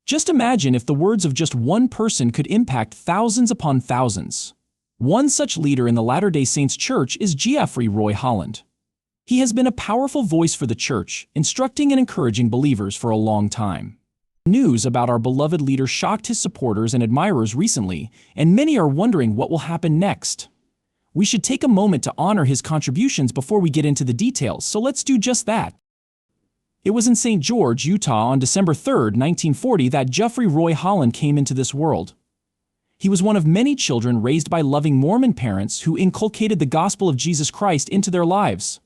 Just imagine if the words of just one person could impact thousands upon thousands. One such leader in the Latter-day Saints Church is Geoffrey Roy Holland. He has been a powerful voice for the church, instructing and encouraging believers for a long time. News about our beloved leader shocked his supporters and admirers recently, and many are wondering what will happen next. We should take a moment to honor his contributions before we get into the details, so let's do just that. It was in St. George, Utah on December 3, 1940 that Geoffrey Roy Holland came into this world. He was one of many children raised by loving Mormon parents who inculcated the gospel of Jesus Christ into their lives.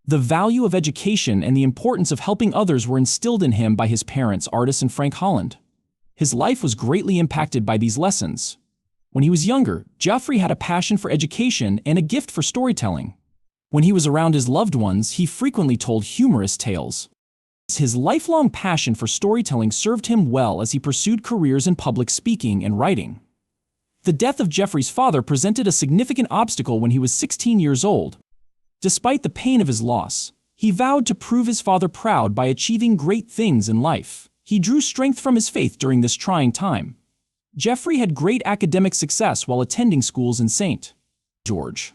The value of education and the importance of helping others were instilled in him by his parents, Artis and Frank Holland. His life was greatly impacted by these lessons. When he was younger, Geoffrey had a passion for education and a gift for storytelling. When he was around his loved ones, he frequently told humorous tales. His lifelong passion for storytelling served him well as he pursued careers in public speaking and writing. The death of Geoffrey's father presented a significant obstacle when he was 16 years old. Despite the pain of his loss, he vowed to prove his father proud by achieving great things in life. He drew strength from his faith during this trying time. Geoffrey had great academic success while attending schools in St. George.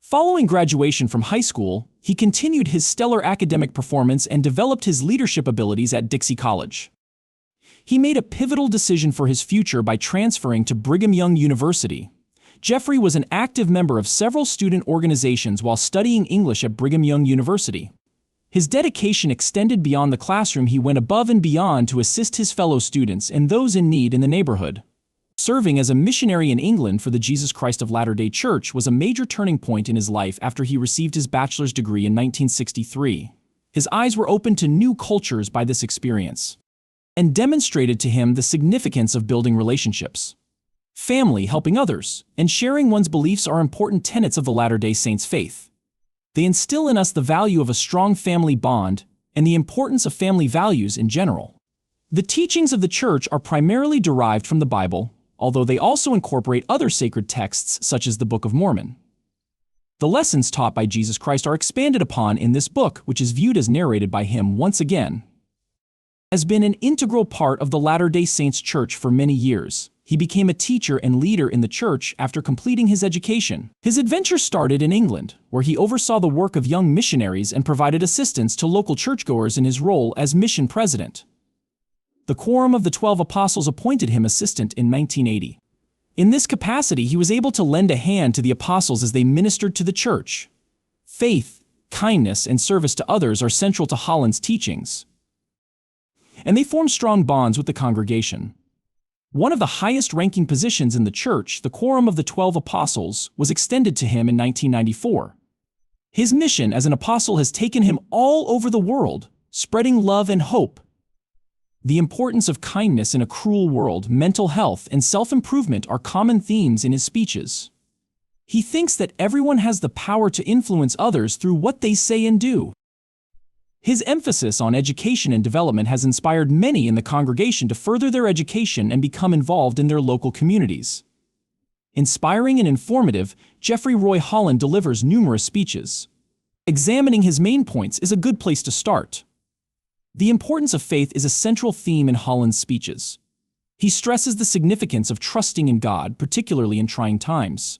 Following graduation from high school, he continued his stellar academic performance and developed his leadership abilities at Dixie College. He made a pivotal decision for his future by transferring to Brigham Young University. Geoffrey was an active member of several student organizations while studying English at Brigham Young University. His dedication extended beyond the classroom. He went above and beyond to assist his fellow students and those in need in the neighborhood. Serving as a missionary in England for the Jesus Christ of Latter-day Church was a major turning point in his life after he received his bachelor's degree in 1963. His eyes were opened to new cultures by this experience, and demonstrated to him the significance of building relationships. Family, helping others, and sharing one's beliefs are important tenets of the Latter-day Saints faith. They instill in us the value of a strong family bond and the importance of family values in general. The teachings of the Church are primarily derived from the Bible, although they also incorporate other sacred texts such as the Book of Mormon. The lessons taught by Jesus Christ are expanded upon in this book, which is viewed as narrated by him once again. Has been an integral part of the Latter-day Saints Church for many years. He became a teacher and leader in the church after completing his education. His adventure started in England, where he oversaw the work of young missionaries and provided assistance to local churchgoers in his role as mission president. The Quorum of the 12 Apostles appointed him assistant in 1980. In this capacity, he was able to lend a hand to the apostles as they ministered to the church. Faith, kindness, and service to others are central to Holland's teachings, and they formed strong bonds with the congregation. One of the highest-ranking positions in the church, the Quorum of the 12 Apostles, was extended to him in 1994. His mission as an apostle has taken him all over the world, spreading love and hope. The importance of kindness in a cruel world, mental health, and self-improvement are common themes in his speeches. He thinks that everyone has the power to influence others through what they say and do. His emphasis on education and development has inspired many in the congregation to further their education and become involved in their local communities. Inspiring and informative, Geoffrey Roy Holland delivers numerous speeches. Examining his main points is a good place to start. The importance of faith is a central theme in Holland's speeches. He stresses the significance of trusting in God, particularly in trying times.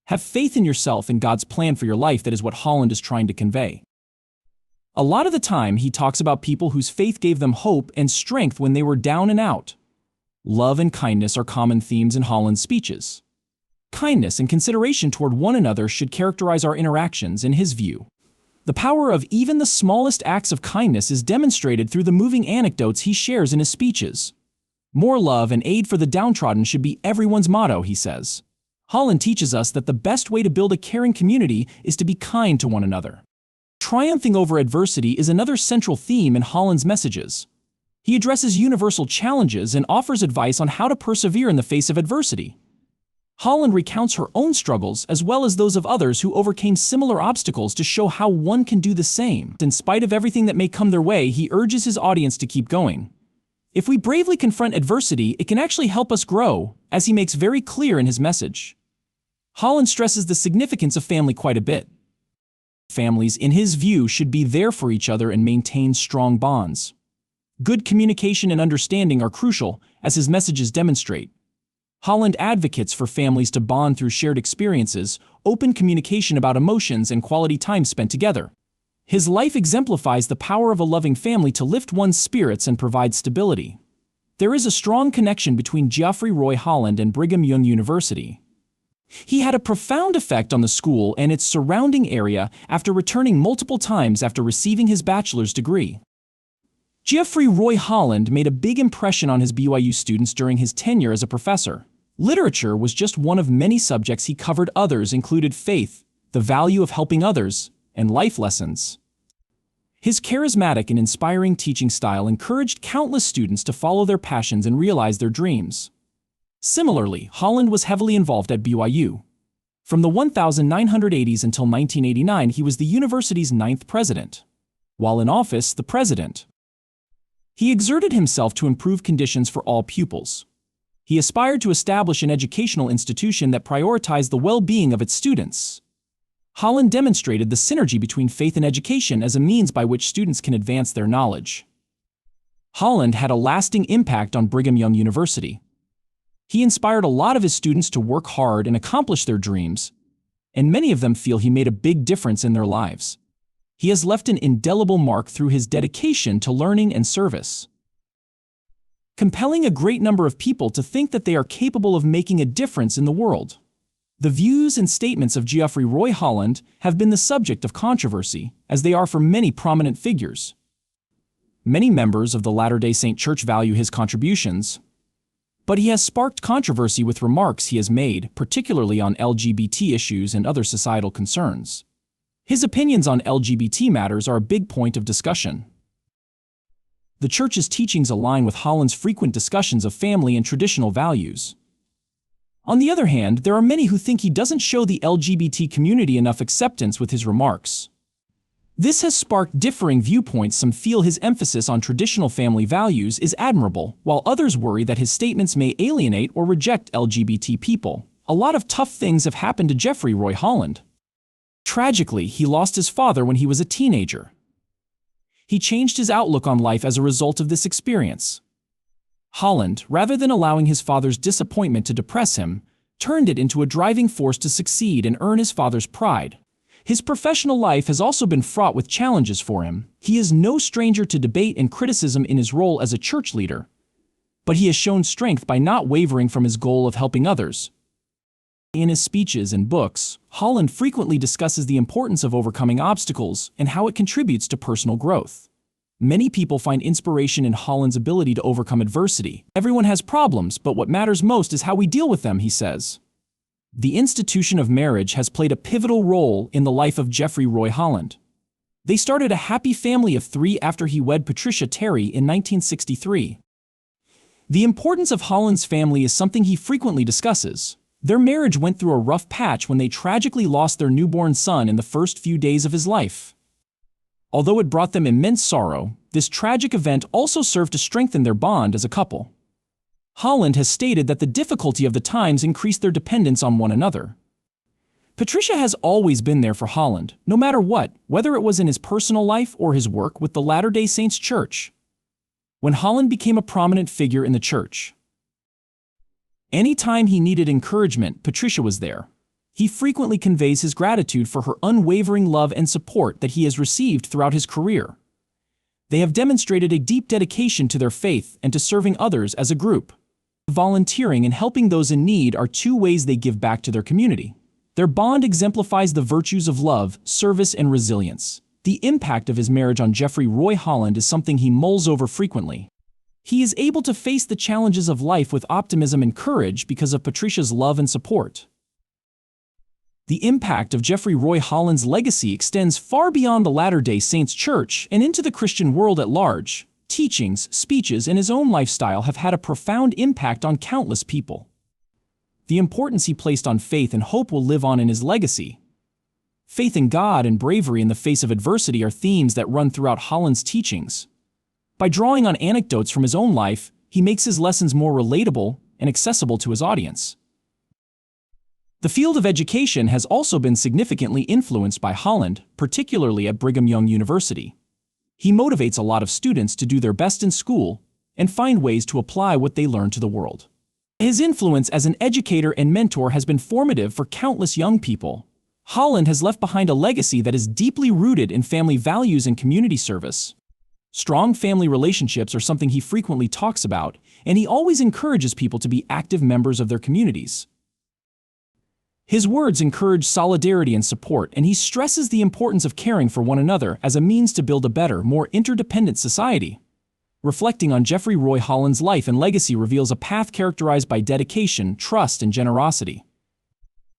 Have faith in yourself and God's plan for your life. That is what Holland is trying to convey. A lot of the time, he talks about people whose faith gave them hope and strength when they were down and out. Love and kindness are common themes in Holland's speeches. Kindness and consideration toward one another should characterize our interactions, in his view. The power of even the smallest acts of kindness is demonstrated through the moving anecdotes he shares in his speeches. More love and aid for the downtrodden should be everyone's motto, he says. Holland teaches us that the best way to build a caring community is to be kind to one another. Triumphing over adversity is another central theme in Holland's messages. He addresses universal challenges and offers advice on how to persevere in the face of adversity. Holland recounts her own struggles as well as those of others who overcame similar obstacles to show how one can do the same. In spite of everything that may come their way, he urges his audience to keep going. If we bravely confront adversity, it can actually help us grow, as he makes very clear in his message. Holland stresses the significance of family quite a bit. Families, in his view, should be there for each other and maintain strong bonds. Good communication and understanding are crucial, as his messages demonstrate. Holland advocates for families to bond through shared experiences, open communication about emotions, and quality time spent together. His life exemplifies the power of a loving family to lift one's spirits and provide stability. There is a strong connection between Geoffrey Roy Holland and Brigham Young University. He had a profound effect on the school and its surrounding area after returning multiple times after receiving his bachelor's degree. Geoffrey Roy Holland made a big impression on his BYU students during his tenure as a professor. Literature was just one of many subjects he covered. Others included faith, the value of helping others, and life lessons. His charismatic and inspiring teaching style encouraged countless students to follow their passions and realize their dreams. Similarly, Holland was heavily involved at BYU. From the 1980s until 1989, he was the university's 9th president. While in office, the president. He exerted himself to improve conditions for all pupils. He aspired to establish an educational institution that prioritized the well-being of its students. Holland demonstrated the synergy between faith and education as a means by which students can advance their knowledge. Holland had a lasting impact on Brigham Young University. He inspired a lot of his students to work hard and accomplish their dreams, and many of them feel he made a big difference in their lives. He has left an indelible mark through his dedication to learning and service, compelling a great number of people to think that they are capable of making a difference in the world. The views and statements of Geoffrey Roy Holland have been the subject of controversy, as they are for many prominent figures. Many members of the Latter-day Saint Church value his contributions, but he has sparked controversy with remarks he has made, particularly on LGBT issues and other societal concerns. His opinions on LGBT matters are a big point of discussion. The Church's teachings align with Holland's frequent discussions of family and traditional values. On the other hand, there are many who think he doesn't show the LGBT community enough acceptance with his remarks. This has sparked differing viewpoints. Some feel his emphasis on traditional family values is admirable, while others worry that his statements may alienate or reject LGBT people. A lot of tough things have happened to Geoffrey Roy Holland. Tragically, he lost his father when he was a teenager. He changed his outlook on life as a result of this experience. Holland, rather than allowing his father's disappointment to depress him, turned it into a driving force to succeed and earn his father's pride. His professional life has also been fraught with challenges for him. He is no stranger to debate and criticism in his role as a church leader, but he has shown strength by not wavering from his goal of helping others. In his speeches and books, Holland frequently discusses the importance of overcoming obstacles and how it contributes to personal growth. Many people find inspiration in Holland's ability to overcome adversity. Everyone has problems, but what matters most is how we deal with them, he says. The institution of marriage has played a pivotal role in the life of Geoffrey Roy Holland. They started a happy family of 3 after he wed Patricia Terry in 1963. The importance of Holland's family is something he frequently discusses. Their marriage went through a rough patch when they tragically lost their newborn son in the first few days of his life. Although it brought them immense sorrow, this tragic event also served to strengthen their bond as a couple. Holland has stated that the difficulty of the times increased their dependence on one another. Patricia has always been there for Holland, no matter what, whether it was in his personal life or his work with the Latter-day Saints Church. When Holland became a prominent figure in the church, anytime he needed encouragement, Patricia was there. He frequently conveys his gratitude for her unwavering love and support that he has received throughout his career. They have demonstrated a deep dedication to their faith and to serving others as a group. Volunteering and helping those in need are 2 ways they give back to their community. Their bond exemplifies the virtues of love, service, and resilience. The impact of his marriage on Geoffrey Roy Holland is something he mulls over frequently. He is able to face the challenges of life with optimism and courage because of Patricia's love and support. The impact of Geoffrey Roy Holland's legacy extends far beyond the Latter-day Saints Church and into the Christian world at large. Teachings, speeches, and his own lifestyle have had a profound impact on countless people. The importance he placed on faith and hope will live on in his legacy. Faith in God and bravery in the face of adversity are themes that run throughout Holland's teachings. By drawing on anecdotes from his own life, he makes his lessons more relatable and accessible to his audience. The field of education has also been significantly influenced by Holland, particularly at Brigham Young University. He motivates a lot of students to do their best in school and find ways to apply what they learn to the world. His influence as an educator and mentor has been formative for countless young people. Holland has left behind a legacy that is deeply rooted in family values and community service. Strong family relationships are something he frequently talks about, and he always encourages people to be active members of their communities. His words encourage solidarity and support, and he stresses the importance of caring for one another as a means to build a better, more interdependent society. Reflecting on Jeffrey Roy Holland's life and legacy reveals a path characterized by dedication, trust, and generosity.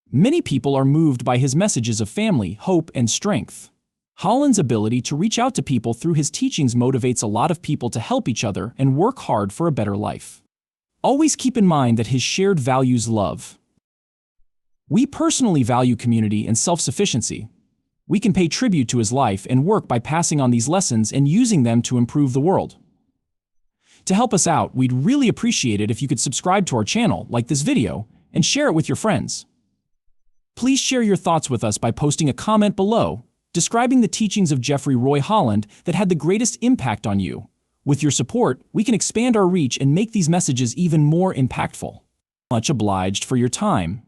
Many people are moved by his messages of family, hope, and strength. Holland's ability to reach out to people through his teachings motivates a lot of people to help each other and work hard for a better life. Always keep in mind that his shared values love. We personally value community and self-sufficiency. We can pay tribute to his life and work by passing on these lessons and using them to improve the world. To help us out, we'd really appreciate it if you could subscribe to our channel, like this video, and share it with your friends. Please share your thoughts with us by posting a comment below, describing the teachings of Jeffrey Roy Holland that had the greatest impact on you. With your support, we can expand our reach and make these messages even more impactful. Much obliged for your time.